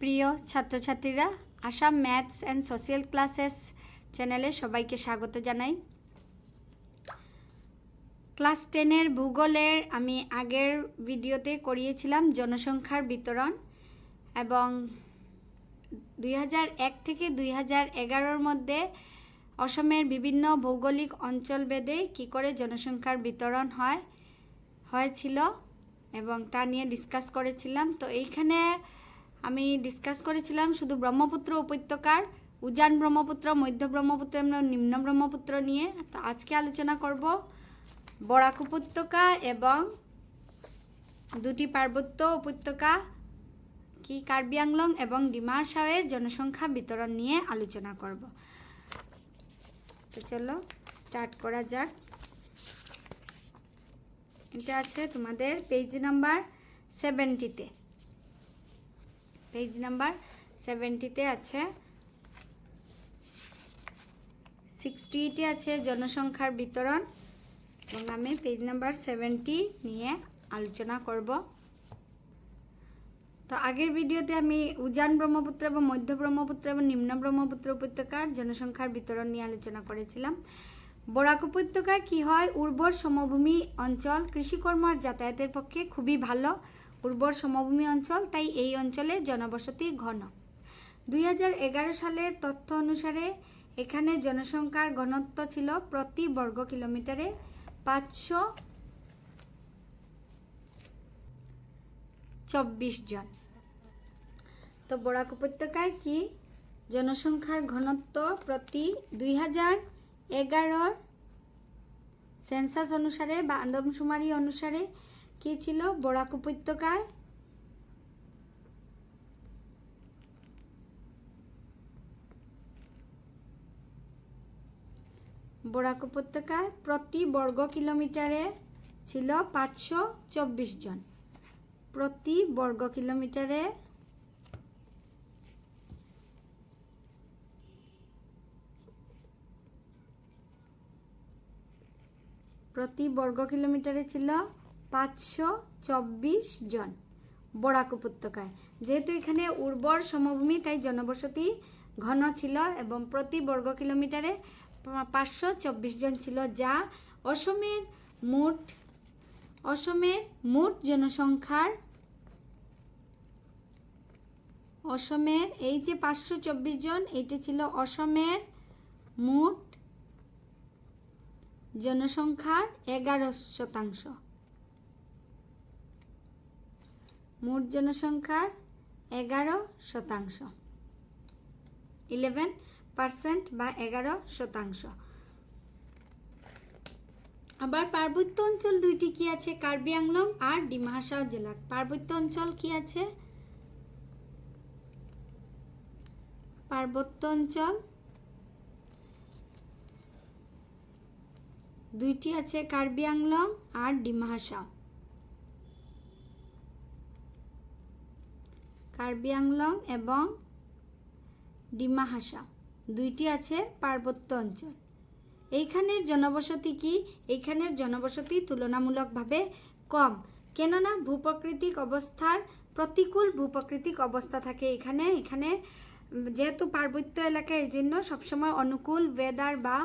প্রিয় ছাত্রছাত্রীরা, Assam maths and social classes চ্যানেলে সবাইকে স্বাগত জানাই। ক্লাস 10-এর ভূগোলের আমি আগের ভিডিওতে করিয়েছিলাম জনসংখ্যার বিতরণ, এবং 2001 থেকে 2011-র মধ্যে অসমের বিভিন্ন ভৌগোলিক অঞ্চল ভেদে কী করে জনসংখ্যার বিতরণ হয়েছিল এবং তা নিয়ে ডিসকাস করেছিলাম। তো এইখানে আমি ডিসকাস করেছিলাম শুধু ব্রহ্মপুত্র উপত্যকার উজান ব্রহ্মপুত্র, মধ্য ব্রহ্মপুত্র এবং নিম্ন ব্রহ্মপুত্র নিয়ে। তো আজকে আলোচনা করব বরাক উপত্যকা এবং দুটি পার্বত্য উপত্যকা কি কার্বি আংলং এবং ডিমা হাসাওয়ের জনসংখ্যা বিতরণ নিয়ে আলোচনা করব। তো চলো স্টার্ট করা যাক। এটা আছে তোমাদের পেজ নাম্বার 70-তে। পেজ নাম্বার 70-তে আছে, 60-তে আছে জনসংখ্যার বিতরণ, এবং আমি পেজ নাম্বার 70 নিয়ে আলোচনা করব। তো আগের ভিডিওতে আমি উজান ব্রহ্মপুত্র এবং মধ্য ব্রহ্মপুত্র এবং নিম্ন ব্রহ্মপুত্র উপত্যকার জনসংখ্যার বিতরণ নিয়ে আলোচনা করেছিলাম। বরাক উপত্যকায় কী হয়, উর্বর সমভূমি অঞ্চল, কৃষিকর্ম আর যাতায়াতের পক্ষে খুবই ভালো উর্বর সমভূমি অঞ্চল, তাই এই অঞ্চলে জনবসতি ঘন। 2011 সালের তথ্য অনুসারে এখানে জনসংখ্যার ঘনত্ব ছিল প্রতি বর্গ কিলোমিটারে 524 জন। তো বরাক উপত্যকায় কি জনসংখ্যার ঘনত্ব প্রতি 2011 সেন্সাস অনুসারে বা আদমশুমারি অনুসারে কি ছিল, বরাক উপত্যকায় প্রতি বর্গ কিলোমিটারে ছিল 524 জন। প্রতি বর্গ কিলোমিটারে ছিল 524 জন বরাক উপত্যকায়। যেহেতু এখানে উর্বর সমভূমি তাই জনবসতি ঘন ছিল এবং প্রতি বর্গ কিলোমিটারে 524 জন ছিল, যা অসমের মোট জনসংখ্যার এই যে 524 জন, এইটা ছিল অসমের মোট জনসংখ্যার 11%। মোট জনসংখ্যার 11%, 11% বা 11%। আবার পার্বত্য অঞ্চল দুইটি কি আছে, কার্বি আংলং আর ডিমা হাসাও জেলা। পার্বত্য অঞ্চল কি আছে, পার্বত্য অঞ্চল দুইটি আছে, কার্বি আংলং আর ডিমা হাসাও। কার্বি আংলং এবং ডিমা হাসাও দুইটি আছে পার্বত্য অঞ্চল। এইখানের জনবসতি কি, এইখানের জনবসতি তুলনামূলকভাবে কম, কেননা প্রতিকূল ভূপ্রাকৃতিক অবস্থা থাকে এখানে যেহেতু পার্বত্য এলাকা, এই জন্য সবসময় অনুকূল ওয়েদার বা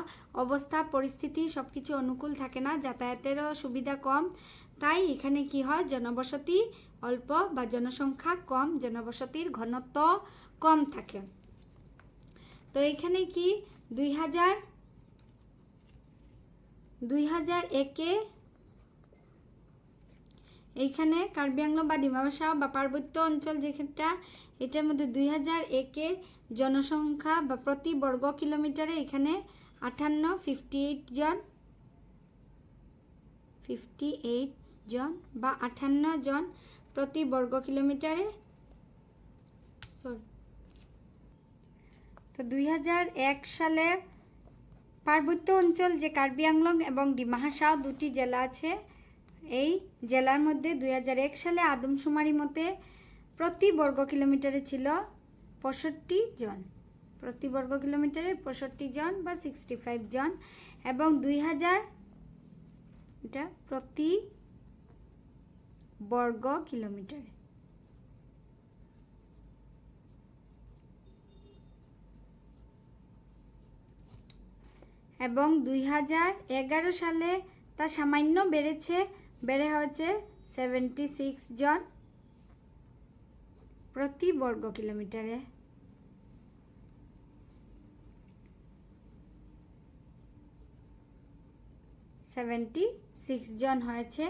অবস্থা পরিস্থিতি সব কিছু অনুকূল থাকে না, যাতায়াতেরও সুবিধা কম, তাই এখানে কি হয়, জনবসতি অল্প বা জনসংখ্যা কম, জনবসতির ঘনত্ব কম থাকে। তো এখানে কি 2001-এ এইখানে কার্বি আংলং বা ডিমা হাসাও বা পার্বত্য অঞ্চল যেটা, এটার মধ্যে 2001-এ জনসংখ্যা বা প্রতি বর্গ কিলোমিটারে এখানে 58 জন বা 58 জন প্রতি বর্গ কিলোমিটারে। তো 2001 সালে পার্বত্য অঞ্চল যে কার্বি আংলং এবং ডিমা হাসাও দুটি জেলা আছে, এই জেলার মধ্যে 2001 সালে আদমশুমারি মতে প্রতি বর্গ কিলোমিটারে ছিল 65 জন। প্রতি বর্গ কিলোমিটারে 65 জন বা 65 জন, এবং 2000 এটা প্রতি বর্গ কিলোমিটারে এবং 2011 সালে তা সামান্য বেড়ে হয়েছে 76 জন প্রতি বর্গ কিলোমিটারে। জন হয়েছে।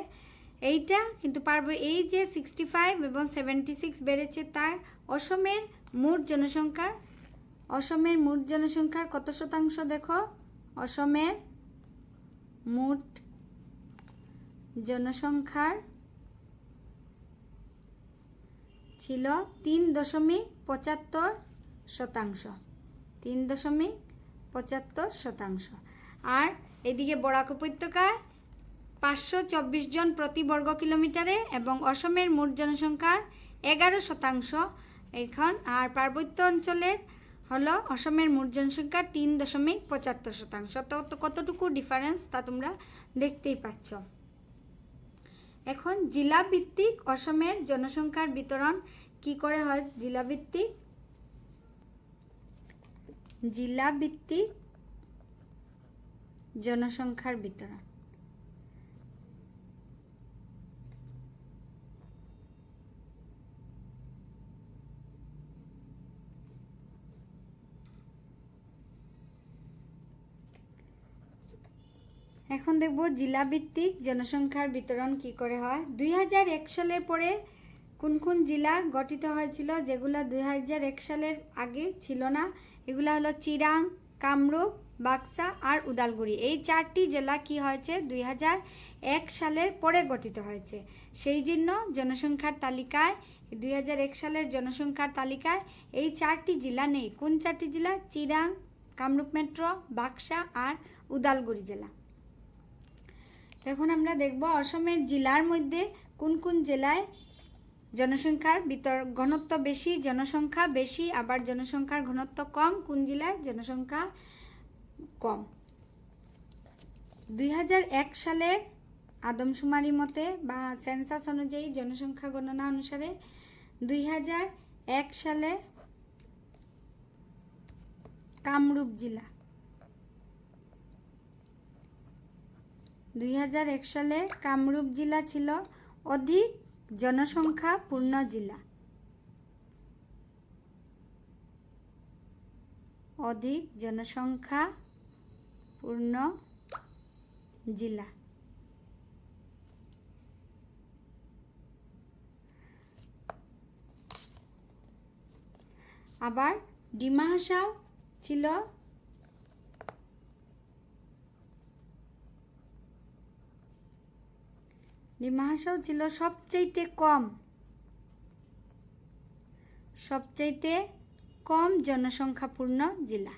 এইটা কিন্তু পারবো, এই যে 65 এবং 76 বেড়েছে তা অসমের মোট জনসংখ্যার কত শতাংশ দেখো। অসমের মোট জনসংখ্যার ছিল 3.75 শতাংশ। 3.75 শতাংশ। আর এদিকে বরাক উপত্যকায় 524 জন প্রতি বর্গ কিলোমিটারে এবং অসমের মোট জনসংখ্যার 11%। এখন আর পার্বত্য অঞ্চলের হলো অসমের মোট জনসংখ্যার 3.75%। তো কতটুকু ডিফারেন্স তা তোমরা দেখতেই পাচ্ছ। এখন জেলা ভিত্তিক অসমের জনসংখ্যার বিতরণ কি করে হয়। জেলা ভিত্তিক জনসংখ্যার বিতরণ। এখন দেখব জেলাভিত্তিক জনসংখ্যার বিতরণ কি করে হয়। 2001 সালের পরে কোন কোন জেলা গঠিত হয়েছিল, যেগুলো 2001 সালের আগে ছিল না। এগুলো হলো চিরাং, কামরূপ, বাক্সা আর উদালগুড়ি। এই 4টি জেলা কি হয়েছে 2001 সালের পরে গঠিত হয়েছে। সেই জন্য জনসংখ্যার তালিকায় 2001 সালের জনসংখ্যার তালিকায় এই 4টি জেলা নেই। কোন 4টি জেলা? চিরাং, কামরূপ মেট্রো, বাক্সা আর উদালগুড়ি জেলা। এখন আমরা দেখব অসমের জেলার মধ্যে কোন কোন জেলায় জনসংখ্যার ঘনত্ব বেশি, জনসংখ্যা বেশি, আবার জনসংখ্যার ঘনত্ব কম, কোন জেলায় জনসংখ্যা কম। 2001 সালের আদমশুমারি মতে বা সেন্সাস অনুযায়ী, জনসংখ্যা গণনা অনুসারে 2001 সালে কামরূপ জেলা 2001 সালে কামরূপ জেলা ছিল অধিক জনসংখ্যাপূর্ণ জেলা। অধিক জনসংখ্যাপূর্ণ জেলা। আবার ডিমা হাসাও ছিল সবচাইতে কম জনসংখ্যাপূর্ণ জেলা।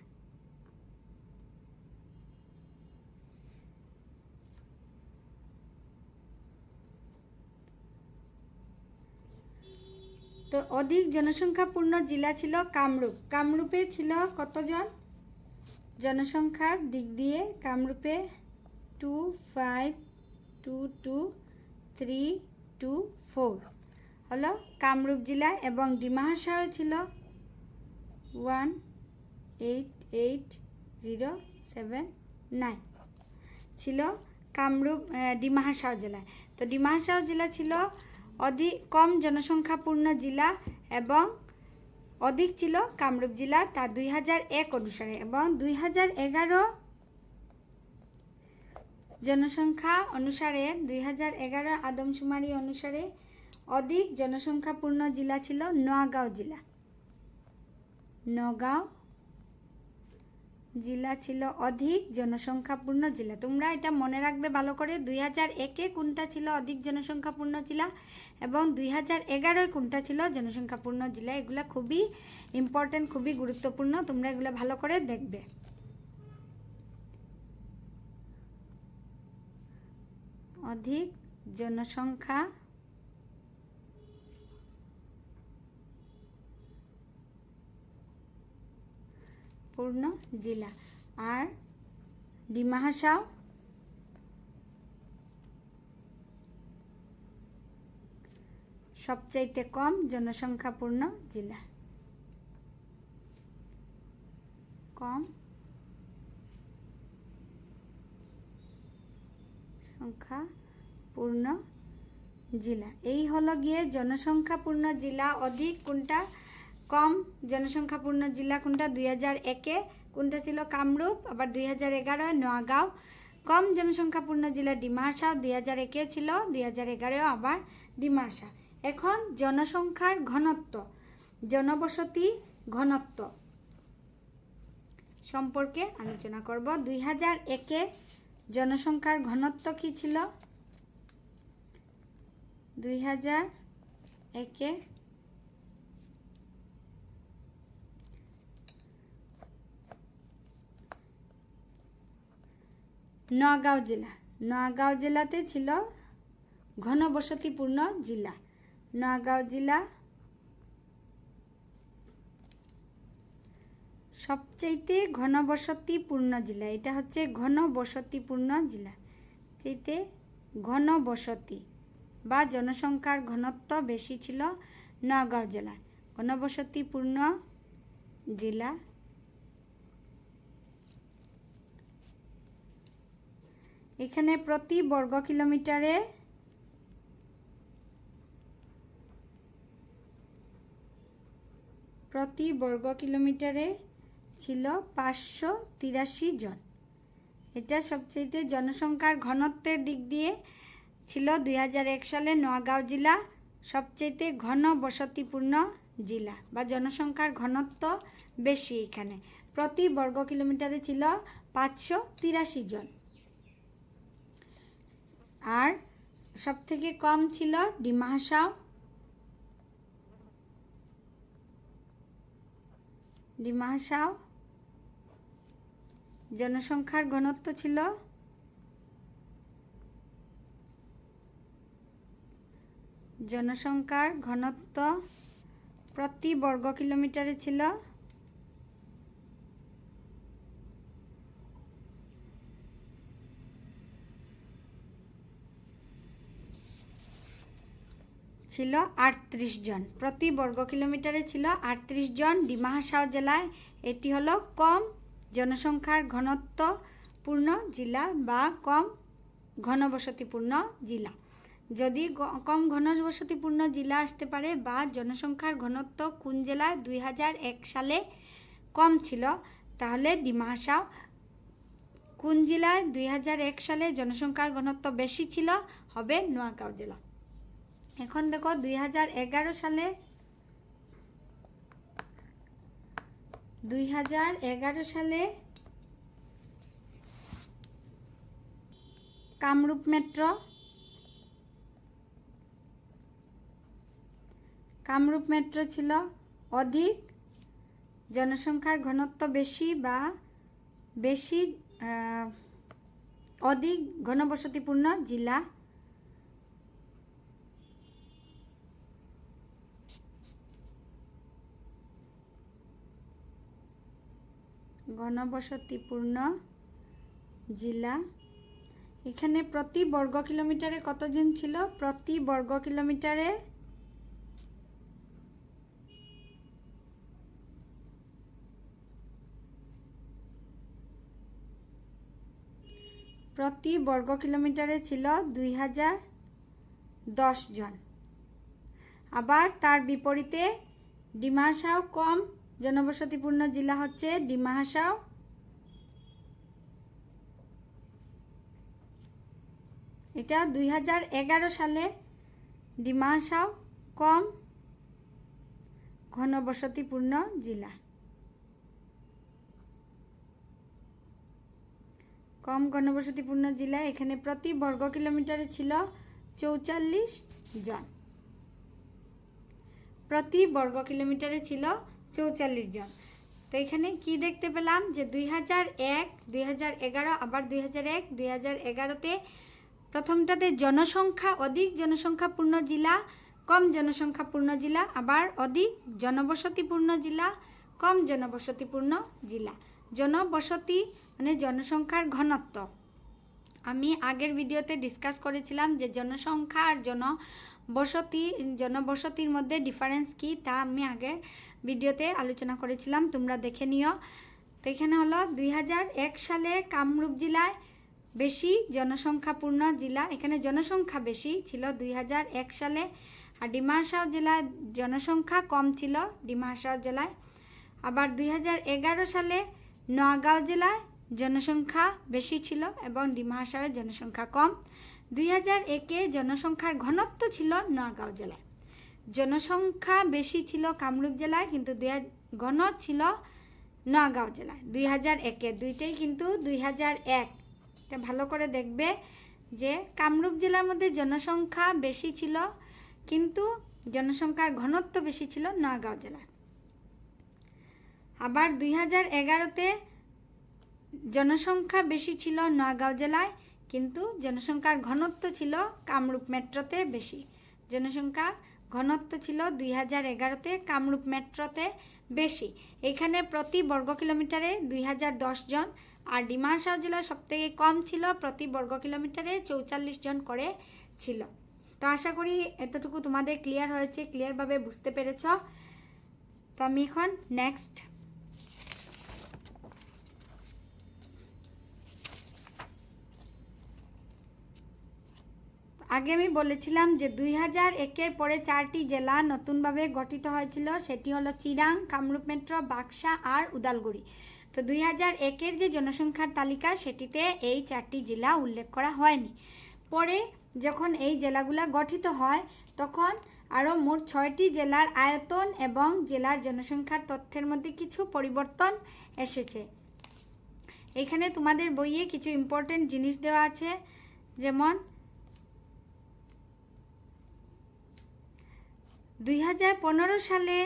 তো অধিক জনসংখ্যাপূর্ণ জেলা ছিল কামরূপ। কামরূপে ছিল কতজন জনসংখ্যার দিক দিয়ে? কামরূপে 25222324 হলো কামরূপ জেলা, এবং ডিমা হাসাও ছিল 188079 ছিল কামরূপ ডিমা হাসাও জেলায়। তো ডিমা হাসাও জেলা ছিল কম জনসংখ্যাপূর্ণ জেলা এবং অধিক ছিল কামরূপ জেলা, তা 2001 অনুসারে। এবং 2011 জনসংখ্যা অনুসারে 2011 আদমশুমারি অনুসারে অধিক জনসংখ্যাপূর্ণ জেলা ছিল নগাঁও জেলা। নগাঁও জেলা ছিল অধিক জনসংখ্যাপূর্ণ জেলা। তোমরা এটা মনে রাখবে ভালো করে, 2001-এ কোনটা ছিল অধিক জনসংখ্যাপূর্ণ জেলা এবং 2011-এ কোনটা ছিল জনসংখ্যাপূর্ণ জেলা। এগুলো খুবই ইম্পর্টেন্ট, খুবই গুরুত্বপূর্ণ, তোমরা এগুলো ভালো করে দেখবে। অধিক জনসংখ্যা পূর্ণ জেলা। আর ডিমা হাসাও সবচাইতে কম জনসংখ্যাপূর্ণ জেলা। কম জনসংখ্যাপূর্ণ জেলা। এই হলো গিয়ে জনসংখ্যাপূর্ণ জেলা। অধিক কোনটা, কম জনসংখ্যাপূর্ণ জেলা কোনটা? 2001-এ কোনটা ছিল? কামরূপ। আবার 2011 নোয়াগাঁও। কম জনসংখ্যাপূর্ণ জেলা ডিমা হাসাও, 2001-এ ছিল, 2011-এও আবার ডিমা হাসাও। এখন জনসংখ্যার ঘনত্ব, জনবসতি ঘনত্ব সম্পর্কে আলোচনা করব। 2001-এ জনসংখ্যার ঘনত্ব কি ছিল? 2001-এ নোয়াগাঁও জেলা, নোয়াগাঁও জেলাতে ছিল ঘনবসতিপূর্ণ জেলা। নোয়াগাঁও জেলা সবচাইতে ঘনবসতিপূর্ণ জেলা। এটা হচ্ছে ঘনবসতিপূর্ণ জেলা। চাইতে ঘনবসতি বা জনসংখ্যার ঘনত্ব বেশি ছিল নোয়াগাঁও জেলায়। ঘনবসতিপূর্ণ জেলা। এখানে প্রতি বর্গ কিলোমিটারে ছিল 583 জন। এটা সবচেয়ে জনসংখ্যার ঘনত্বের দিক দিয়ে ছিল 2001 সালে নোয়াগাঁও জেলা সবচেয়ে ঘনবসতিপূর্ণ জেলা বা জনসংখ্যার ঘনত্ব বেশি। এখানে প্রতি বর্গ কিলোমিটারে ছিল 583 জন। আর সবথেকে কম ছিল ডিমা হাসাও। ডিমা হাসাও জনসংখ্যার ঘনত্ব ছিল প্রতি বর্গ কিলোমিটারে ছিল 38 জন। প্রতি বর্গ কিলোমিটারে ছিল 38 জন। ডিমা হাসাও জেলায় এটি হলো কম জনসংখ্যার ঘনত্বপূর্ণ জেলা বা কম ঘনবসতিপূর্ণ জেলা। যদি কম ঘনবসতিপূর্ণ জেলা আসতে পারে বা জনসংখ্যার ঘনত্ব কোন জেলায় 2001 সালে কম ছিল, তাহলে ডিমা হাসাও। কোন জেলায় 2001 সালে জনসংখ্যার ঘনত্ব বেশি ছিল? হবে নোয়াগাঁও জেলা। এখন দেখো 2011 সালে কামরূপ মেট্রো ছিল অধিক জনসংখ্যার ঘনত্ব বেশি বা অধিক ঘনবসতিপূর্ণ জেলা। ঘনবসতিপূর্ণ জেলা। এখানে প্রতি বর্গ কিলোমিটারে কতজন ছিল? প্রতি বর্গ কিলোমিটারে ছিল 2010 জন। আবার তার বিপরীতে ডিমা হাসাও কম জনবসতিপূর্ণ জেলা হচ্ছে ডিমা হাসাও। এটা 2011 সালে ডিমা হাসাও কম ঘনবসতিপূর্ণ জেলা। কম ঘনবসতিপূর্ণ জেলা। এখানে প্রতি বর্গ কিলোমিটারে ছিল 44 জন। প্রতি বর্গ কিলোমিটারে ছিল 44 জন। তো এখানে কি দেখতে পেলাম যে 2001, 2011 আবার 2001, 2011-তে প্রথমটাতে জনসংখ্যা অধিক জনসংখ্যাপূর্ণ জেলা, কম জনসংখ্যাপূর্ণ জেলা, আবার অধিক জনবসতিপূর্ণ জেলা, কম জনবসতিপূর্ণ জেলা। জনবসতি মানে জনসংখ্যার ঘনত্ব। আমি আগের ভিডিওতে ডিসকাস করেছিলাম যে জনসংখ্যা আর জনবসতির মধ্যে ডিফারেন্স কি, তা আমি আগের ভিডিওতে আলোচনা করেছিলাম, তোমরা দেখে নিও। তো এখানে হলো 2001 সালে কামরূপ জেলায় বেশি জনসংখ্যাপূর্ণ জেলা, এখানে জনসংখ্যা বেশি ছিল 2001 সালে। আর ডিমা হাসাও জেলায় জনসংখ্যা কম ছিল ডিমা হাসাও জেলায়। আবার 2011 সালে নোয়াগাঁও জেলায় জনসংখ্যা বেশি ছিল এবং ডিমা হাসাওয়ের জনসংখ্যা কম। 2001-এ জনসংখ্যার ঘনত্ব ছিল নোয়াগাঁও জেলায়। জনসংখ্যা বেশি ছিল কামরূপ জেলায়, কিন্তু ঘন ছিল নোয়াগাঁও জেলায় 2001-এ। দুইটাই কিন্তু 2001। এটা ভালো করে দেখবে যে কামরূপ জেলার মধ্যে জনসংখ্যা বেশি ছিল, কিন্তু জনসংখ্যার ঘনত্ব বেশি ছিল নোয়াগাঁও জেলায়। আবার 2011-তে জনসংখ্যা বেশি ছিল নোয়াগাঁও জেলায়, কিন্তু জনসংখ্যার ঘনত্ব ছিল কামরূপ মেট্রোতে বেশি। জনসংখ্যা ঘনত্ব ছিল 2011-তে কামরূপ মেট্রোতে বেশি। এখানে প্রতি বর্গ কিলোমিটারে 2010 জন। আর ডিমা হাসাও জেলায় সবথেকে কম ছিল, প্রতি বর্গ কিলোমিটারে 44 জন করে ছিল। তো আশা করি এতটুকু তোমাদের ক্লিয়ার হয়েছে, ক্লিয়ারভাবে বুঝতে পেরেছ। তো আমি এখন নেক্সট আগে আমি বলেছিলাম যে 2001-এর পরে 4টি জেলা নতুনভাবে গঠিত হয়েছিল। সেটি হলো চিরাং, কামরূপ মেট্রো, বাক্সা আর উদালগুড়ি। তো 2001-এর যে জনসংখ্যার তালিকা সেটিতে এই 4টি জেলা উল্লেখ করা হয়নি। পরে যখন এই জেলাগুলো গঠিত হয় তখন আরও মোট 6টি জেলার আয়তন এবং জেলার জনসংখ্যার তথ্যের মধ্যে কিছু পরিবর্তন এসেছে। এখানে তোমাদের বইয়ে কিছু ইম্পর্টেন্ট জিনিস দেওয়া আছে, যেমন 2015 সালে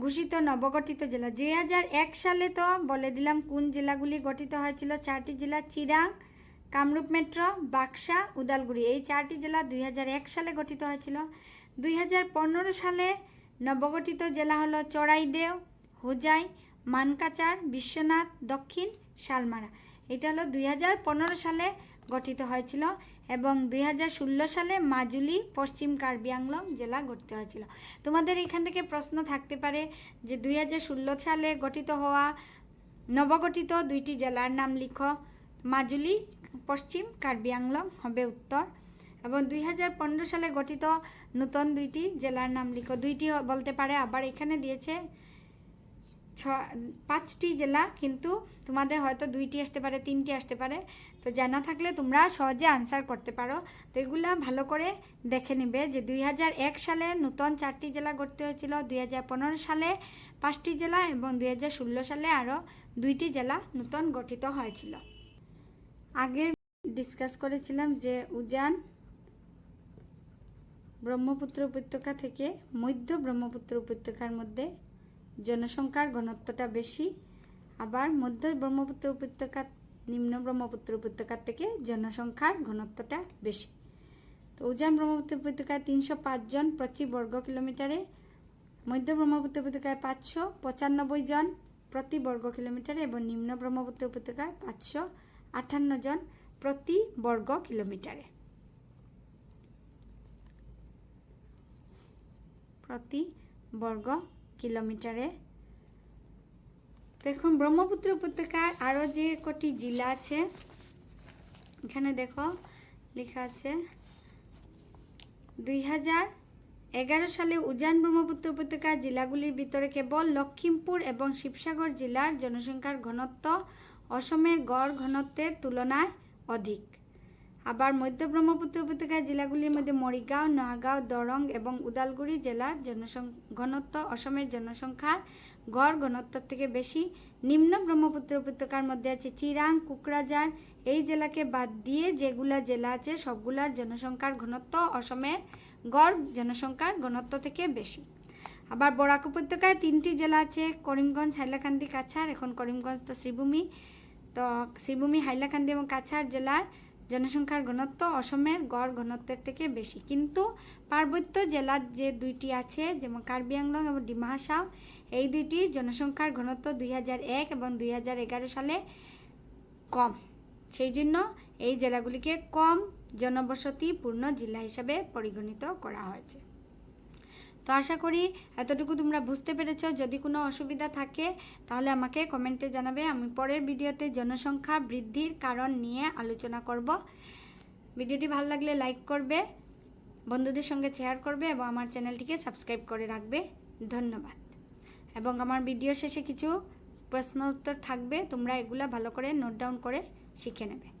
ঘোষিত নবগঠিত জেলা। 2001 সালে তো বলে দিলাম কোন জেলাগুলি গঠিত হয়েছিল, 4টি জেলা চিরাং, কামরূপ মেট্রো, বাক্সা, উদালগুড়ি। এই 4টি জেলা 2001 সালে গঠিত হয়েছিল। 2015 সালে নবগঠিত জেলা হলো চড়াইদেও, হোজাই, মানকাচার, বিশ্বনাথ, দক্ষিণ শালমারা। এটা হলো 2015 সালে গঠিত হয়েছিল। এবং 2016 সালে মাজুলি, পশ্চিম কার্বি আংলং জেলা গঠিত হয়েছিল। তোমাদের এখান থেকে প্রশ্ন থাকতে পারে যে 2016 সালে গঠিত হওয়া নবগঠিত 2টি জেলার নাম লিখো। মাজুলি, পশ্চিম কার্বি আংলং হবে উত্তর। এবং 2015 সালে গঠিত নতুন 2টি জেলার নাম লিখো। 2টি বলতে পারে, আবার এখানে দিয়েছে 5টি জেলা, কিন্তু তোমাদের হয়তো 2টি আসতে পারে, 3টি আসতে পারে। তো জানা থাকলে তোমরা সহজে আনসার করতে পারো। তো এগুলা ভালো করে দেখে নিবে যে 2001 সালে নতুন 4টি জেলা গঠিত হয়েছিল, 2015 সালে 5টি জেলা এবং 2016 সালে আরও 2টি জেলা নতুন গঠিত হয়েছিল। আগের ডিসকাস করেছিলাম যে উজান ব্রহ্মপুত্র উপত্যকা থেকে মধ্য ব্রহ্মপুত্র উপত্যকার মধ্যে জনসংখ্যার ঘনত্বটা বেশি, আবার মধ্য ব্রহ্মপুত্র উপত্যকা নিম্ন ব্রহ্মপুত্র উপত্যকার থেকে জনসংখ্যার ঘনত্বটা বেশি। তো উজান ব্রহ্মপুত্র উপত্যকায় 305 জন প্রতি বর্গ কিলোমিটারে, মধ্য ব্রহ্মপুত্র উপত্যকায় 595 জন প্রতি বর্গ কিলোমিটারে এবং নিম্ন ব্রহ্মপুত্র উপত্যকায় 558 জন প্রতি বর্গ কিলোমিটারে। প্রতি বর্গ কিলোমিটারে। দেখুন ব্রহ্মপুত্র উপত্যকায় আরও যে কটি জেলা আছে এখানে দেখো লেখা আছে 2011 সালে উজান ব্রহ্মপুত্র উপত্যকার জেলাগুলির ভিতরে কেবল লখিমপুর এবং শিবসাগর জেলার জনসংখ্যার ঘনত্ব অসমের গড় ঘনত্বের তুলনায় অধিক। আবার মধ্য ব্রহ্মপুত্র উপত্যকার জেলাগুলির মধ্যে মরিগাঁও, নোয়াগাঁও, দরং এবং উদালগুড়ি জেলার ঘনত্ব অসমের জনসংখ্যার গড় ঘনত্বের থেকে বেশি। নিম্ন ব্রহ্মপুত্র উপত্যকার মধ্যে আছে চিরাং, কোকরাঝার। এই জেলাকে বাদ দিয়ে যেগুলা জেলা আছে সবগুলার জনসংখ্যার ঘনত্ব অসমের গড় জনসংখ্যার ঘনত্ব থেকে বেশি। আবার বরাক উপত্যকায় 3টি জেলা আছে, করিমগঞ্জ, হাইলাকান্দি, কাছাড়। এখন করিমগঞ্জ তো শ্রীভূমি, তো শ্রীভূমি, হাইলাকান্দি এবং কাছাড় জেলার জনসংখ্যার ঘনত্ব অসমের গড় ঘনত্বের থেকে বেশি। কিন্তু পার্বত্য জেলার যে 2টি আছে যেমন কার্বি আংলং এবং ডিমা হাসাও, এই 2টির জনসংখ্যার ঘনত্ব 2001 এবং 2011 সালে কম। সেই জন্য এই জেলাগুলিকে কম জনবসতিপূর্ণ জেলা হিসাবে পরিগণিত করা হয়েছে। তো তো আশা করি এতটুকু তোমরা বুঝতে পেরেছো। যদি কোনো অসুবিধা থাকে তাহলে আমাকে কমেন্টে জানাবে। আমি পরের ভিডিওতে জনসংখ্যা বৃদ্ধির কারণ নিয়ে আলোচনা করব। ভিডিওটি ভালো লাগলে লাইক করবে, বন্ধুদের সঙ্গে শেয়ার করবে এবং আমার চ্যানেলটিকে সাবস্ক্রাইব করে রাখবে। ধন্যবাদ। এবং আমার ভিডিও শেষে কিছু প্রশ্ন উত্তর থাকবে, তোমরা এগুলা ভালো করে নোট ডাউন করে শিখে নেবে।